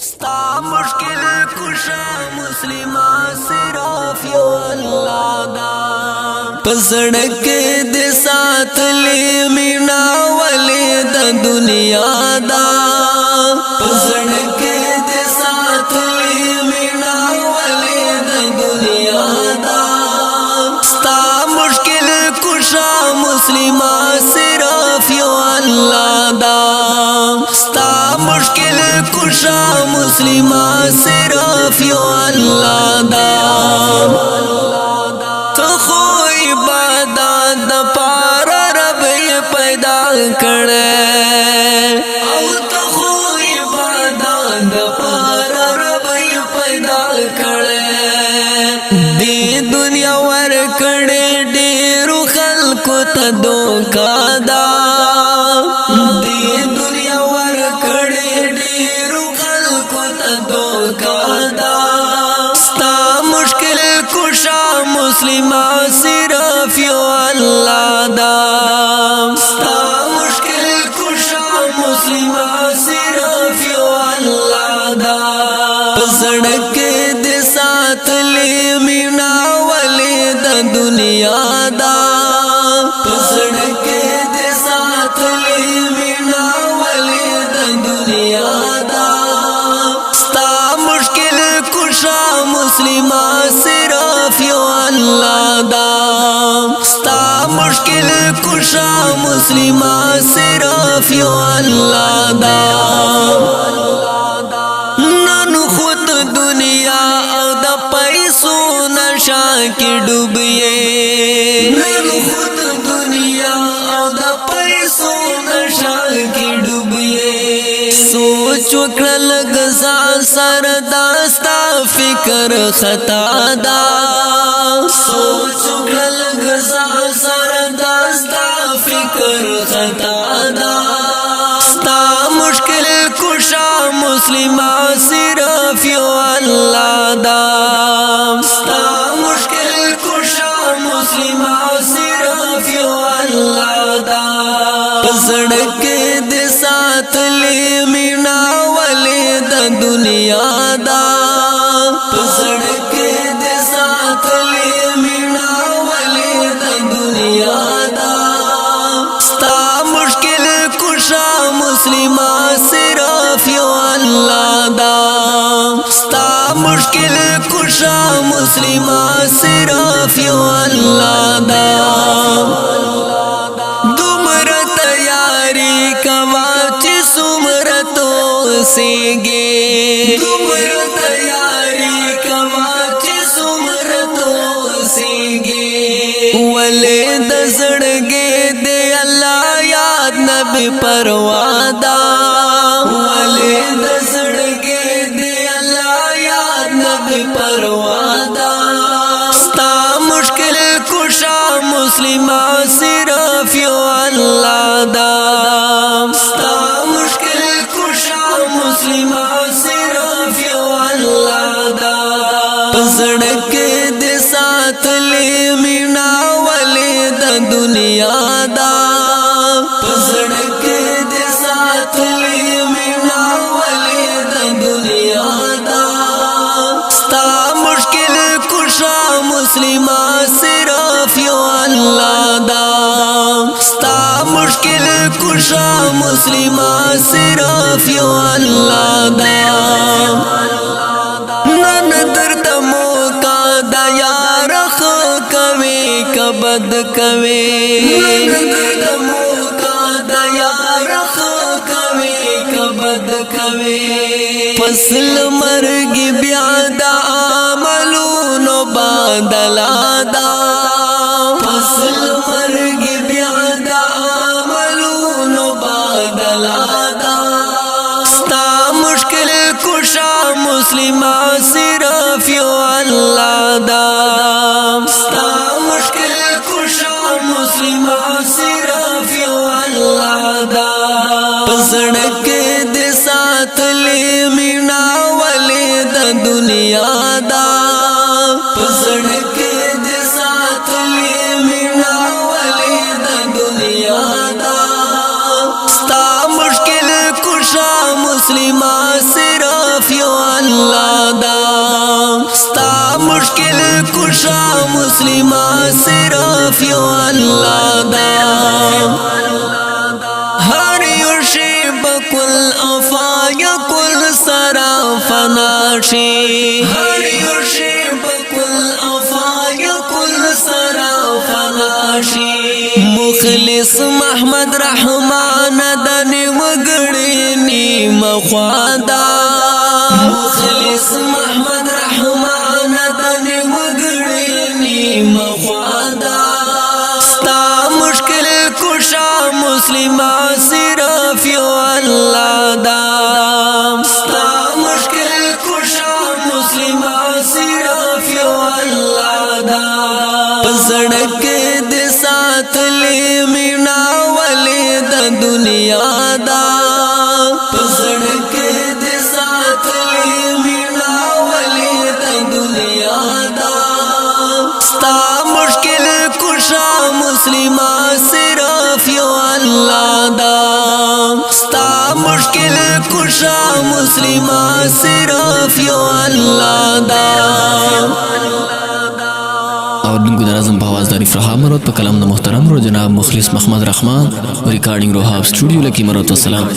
स्ता मुश्किल कुशा मुस्लिमा सिर्फ यो अल्लाह दा पसड़क दे साथ ले मीना वाले द दुनिया दा पसड़क दे साथ ले मीना वाले द दुनिया दा स्ता मुश्किल कुशा मुस्लिमा सिर्फ यो अल्लाह दा स्ता मुश्किल कुशा मुस्लिमा सिर्फ यो अल्लाह दा तो खो इबादत द पार रब ये पैदा करे तो खो इबादत द पार रब ये पैदा करे दे दुनिया वर करे डेरू खल्को त धोखा दा दे दुनिया वर करे डेरू खल्को त धोखा दा स्ता मुश्किल कुशा मुस्लिमा सिर्फ यो अल्लाह दा स्ता मुश्किल कुशा मुस्लिमा सिर्फ यो अल्लाह दा सड़क दे साथ ले मीना वाले द दुनिया दा सड़क दे साथ ले मीना वाले द दुनिया दा स्ता मुश्किल कुशा मुस्लिमा सिर्फ यो अल्लाह दा स्ता मुश्किल कुशा मुस्लिमा सिर्फ यो अल्लाह दा नन खुद दुनिया द पैसों नशा की डूबिए नन खुद दुनिया द पैसों नशा की डूबिए सोच वक्रल गजा सर दास्ता फिकर खता दा सोच वक्रल गजा सर दास्ता फिकर खता दा स्ता मुश्किल कुशा मुस्लिमा सिर्फ यो अल्लाह दा स्ता मुश्किल कुशा मुस्लिमा सिर्फ यो अल्लाह दा सड़क दे साथ ले मीना वाले द दुनिया दा सड़क दे साथ ले मीना वाले द दुनिया दा स्ता मुश्किल कुशा मुस्लिमा सिर्फ यो अल्लाह दा स्ता मुश्किल कुशा मुस्लिमा सिर्फ यो अल्लाह दा दुमर तैयारी कवाच सुमरतों से गे दुमर तैयारी कवाच सुमरतों से गे वले दसड़ गे दे अल्लाह याद नबी परवादा वले दसड़ गे दे अल्लाह याद नबी परवादा स्ता मुश्किल कुशा मुस्लिमा सिर्फ यो अल्लाह दा स्ता मुश्किल कुशा मुस्लिमा सिर्फ यो अल्लाह दा सड़क दे साथ ले मीना वाले द दुनिया दा सड़क दे साथ ले मीना वाले द दुनिया दा स्ता मुश्किल कुशा मुस्लिमा सिर्फ यो अल्लाह दा स्ता मुश्किल कुशा मुस्लिमा सिर्फ यो अल्लाह दा नन दर्द मौका दा यार खो कवे कबद कवे नन दर्द मौका दा यार खो कवे कबद कवे फसल मर्ग ब्यादा आमलूनो बादला दा फसल मर्ग ब्यादा आमलूनो बादला दा स्ता मुश्किल कुशा मुस्लिमा सिर्फ यो अल्लाह दा स्ता मुश्किल कुशा मुस्लिमा सिर्फ यो अल्लाह दा सड़क दे साथ ले मीना वाले द दुनिया दा सड़क दे साथ ले मीना वाले द दुनिया दा स्ता मुश्किल कुशा मुस्लिमा सिर्फ الله دا ستا مشکل کشا مسلمہ صرف یو الله دا هر یو شی بکل افا کل سرا فناشی هر یو شی بکل افا کل سرا فناشی مخلص محمد رحمان دنی وگڑی نیم خوادا مخلص محمد رحمان دنی وگڑی نیم خوادا ستا مشکل کشا مسلمہ صرف یو اللہ دا ستا مشکل کشا مسلمہ صرف یو اللہ دا سڑک دے ساتھ لے مینا والے دا دنیا دا سڑک دے ساتھ لے مینا والے دا دنیا دا ستا مشکل کشا مسلمہ صرف یو اللہ دا ستا مشکل کشا مسلمہ صرف یو اللہ دا اور دنگو در اعظم بآواز داری فرحاب مرود پا کلام دا محترم رو جناب مخلص محمد رحمان ریکارڈنگ روحاب اسٹوڈیو لکی مرود و سلام